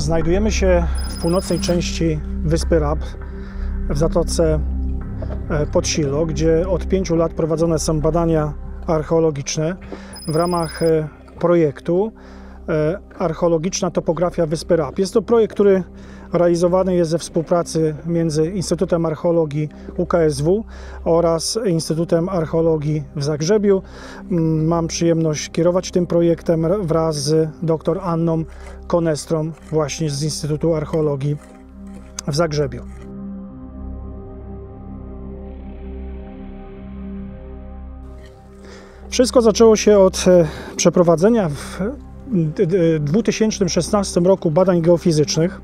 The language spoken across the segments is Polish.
Znajdujemy się w północnej części wyspy Rab, w Zatoce pod Silo, gdzie od 5 lat prowadzone są badania archeologiczne w ramach projektu Archeologiczna topografia wyspy Rab. Jest to projekt, który realizowany jest ze współpracy między Instytutem Archeologii UKSW oraz Instytutem Archeologii w Zagrzebiu. Mam przyjemność kierować tym projektem wraz z dr Anną Konestrą właśnie z Instytutu Archeologii w Zagrzebiu. Wszystko zaczęło się od przeprowadzenia w 2016 roku badań geofizycznych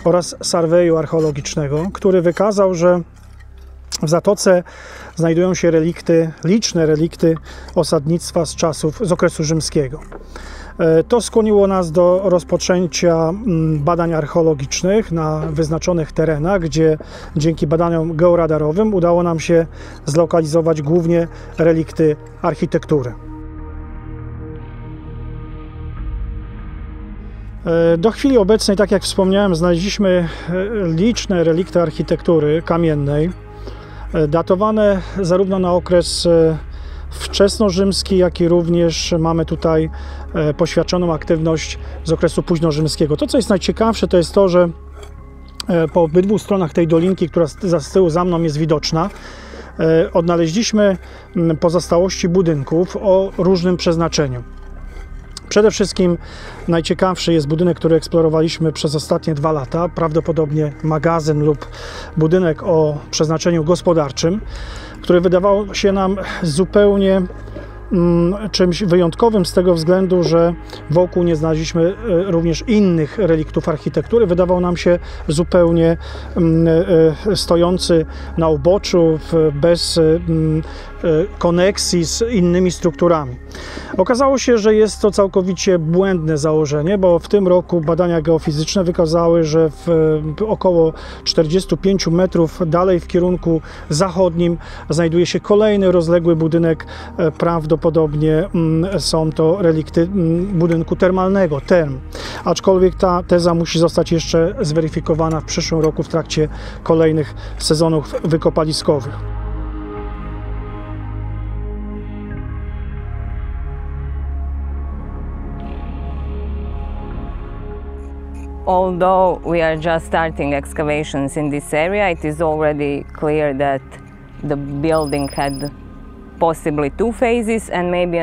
oraz surveyu archeologicznego, który wykazał, że w Zatoce znajdują się liczne relikty osadnictwa z okresu rzymskiego. To skłoniło nas do rozpoczęcia badań archeologicznych na wyznaczonych terenach, gdzie dzięki badaniom georadarowym udało nam się zlokalizować głównie relikty architektury. Do chwili obecnej, tak jak wspomniałem, znaleźliśmy liczne relikty architektury kamiennej, datowane zarówno na okres wczesnorzymski, jak i również mamy tutaj poświadczoną aktywność z okresu późnorzymskiego. To, co jest najciekawsze, to jest to, że po obydwu stronach tej dolinki, która z tyłu za mną jest widoczna, odnaleźliśmy pozostałości budynków o różnym przeznaczeniu. Przede wszystkim najciekawszy jest budynek, który eksplorowaliśmy przez ostatnie 2 lata, prawdopodobnie magazyn lub budynek o przeznaczeniu gospodarczym, który wydawał się nam zupełnie czymś wyjątkowym z tego względu, że wokół nie znaleźliśmy również innych reliktów architektury. Wydawał nam się zupełnie stojący na uboczu, bez koneksji z innymi strukturami. Okazało się, że jest to całkowicie błędne założenie, bo w tym roku badania geofizyczne wykazały, że w około 45 metrów dalej w kierunku zachodnim znajduje się kolejny rozległy budynek. Prawdopodobnie są to relikty budynku termalnego, term. Aczkolwiek ta teza musi zostać jeszcze zweryfikowana w przyszłym roku w trakcie kolejnych sezonów wykopaliskowych. Although we are just starting excavations in this area, it is already clear that the building had possibly 2 phases and maybe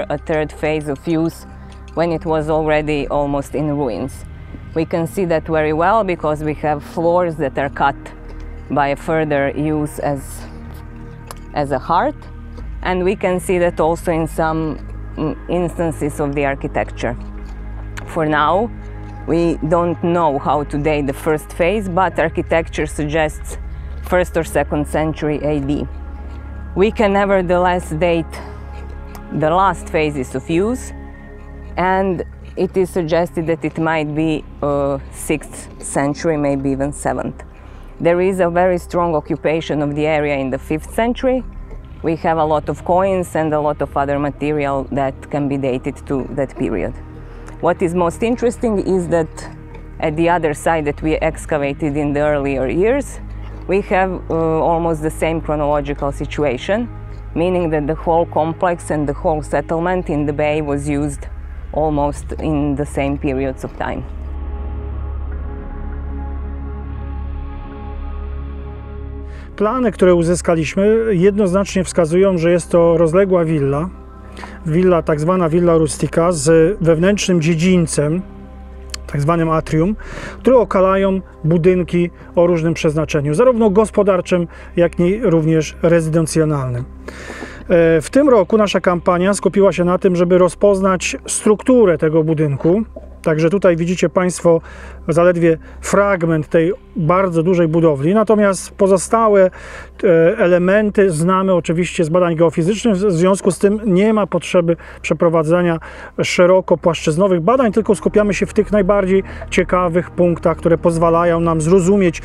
a third phase of use when it was already almost in ruins. We can see that very well because we have floors that are cut by a further use as a heart, and we can see that also in some instances of the architecture. For now, we don't know how to date the first phase, but architecture suggests 1st or 2nd century AD. We can nevertheless date the last phases of use, and it is suggested that it might be 6th century, maybe even 7th. There is a very strong occupation of the area in the 5th century. We have a lot of coins and a lot of other material that can be dated to that period. What is most interesting is that at the other side that we excavated in the earlier years, we have almost the same chronological situation, meaning that the whole complex and the whole settlement in the bay was used almost in the same periods of time. Plany, które uzyskaliśmy, jednoznacznie wskazują, że jest to rozległa willa, tak zwana villa rustica z wewnętrznym dziedzińcem, tak zwanym atrium, które okalają budynki o różnym przeznaczeniu, zarówno gospodarczym, jak i również rezydencjonalnym. W tym roku nasza kampania skupiła się na tym, żeby rozpoznać strukturę tego budynku. Także tutaj widzicie Państwo zaledwie fragment tej bardzo dużej budowli, natomiast pozostałe elementy znamy oczywiście z badań geofizycznych, w związku z tym nie ma potrzeby przeprowadzania szerokopłaszczyznowych badań, tylko skupiamy się w tych najbardziej ciekawych punktach, które pozwalają nam zrozumieć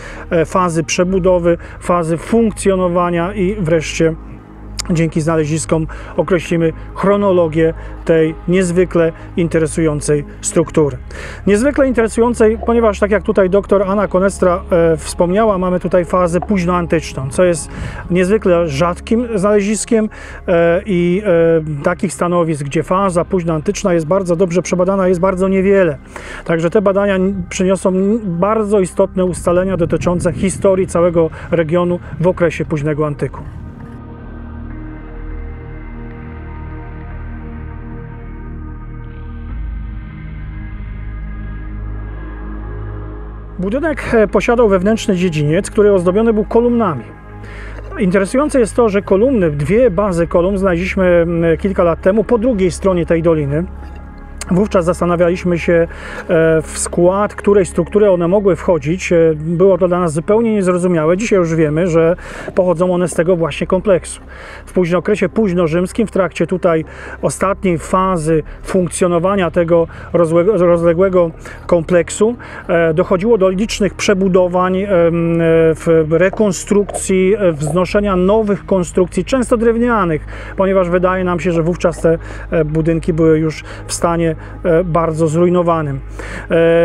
fazy przebudowy, fazy funkcjonowania i wreszcie dzięki znaleziskom określimy chronologię tej niezwykle interesującej struktury. Niezwykle interesującej, ponieważ tak jak tutaj dr Anna Konestra wspomniała, mamy tutaj fazę późnoantyczną, co jest niezwykle rzadkim znaleziskiem i takich stanowisk, gdzie faza późnoantyczna jest bardzo dobrze przebadana, jest bardzo niewiele. Także te badania przyniosą bardzo istotne ustalenia dotyczące historii całego regionu w okresie późnego antyku. Budynek posiadał wewnętrzny dziedziniec, który ozdobiony był kolumnami. Interesujące jest to, że kolumny, dwie bazy kolumn znaleźliśmy kilka lat temu po drugiej stronie tej doliny. Wówczas zastanawialiśmy się w skład, której struktury one mogły wchodzić. Było to dla nas zupełnie niezrozumiałe. Dzisiaj już wiemy, że pochodzą one z tego właśnie kompleksu. W okresie późnorzymskim, w trakcie tutaj ostatniej fazy funkcjonowania tego rozległego kompleksu, dochodziło do licznych przebudowań, rekonstrukcji, wznoszenia nowych konstrukcji, często drewnianych, ponieważ wydaje nam się, że wówczas te budynki były już w stanie bardzo zrujnowanym.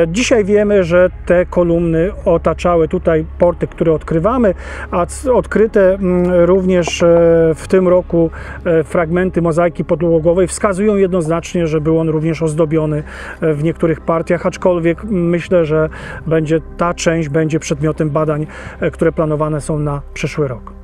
Dzisiaj wiemy, że te kolumny otaczały tutaj porty, które odkrywamy, a odkryte również w tym roku fragmenty mozaiki podłogowej wskazują jednoznacznie, że był on również ozdobiony w niektórych partiach, aczkolwiek myślę, że ta część będzie przedmiotem badań, które planowane są na przyszły rok.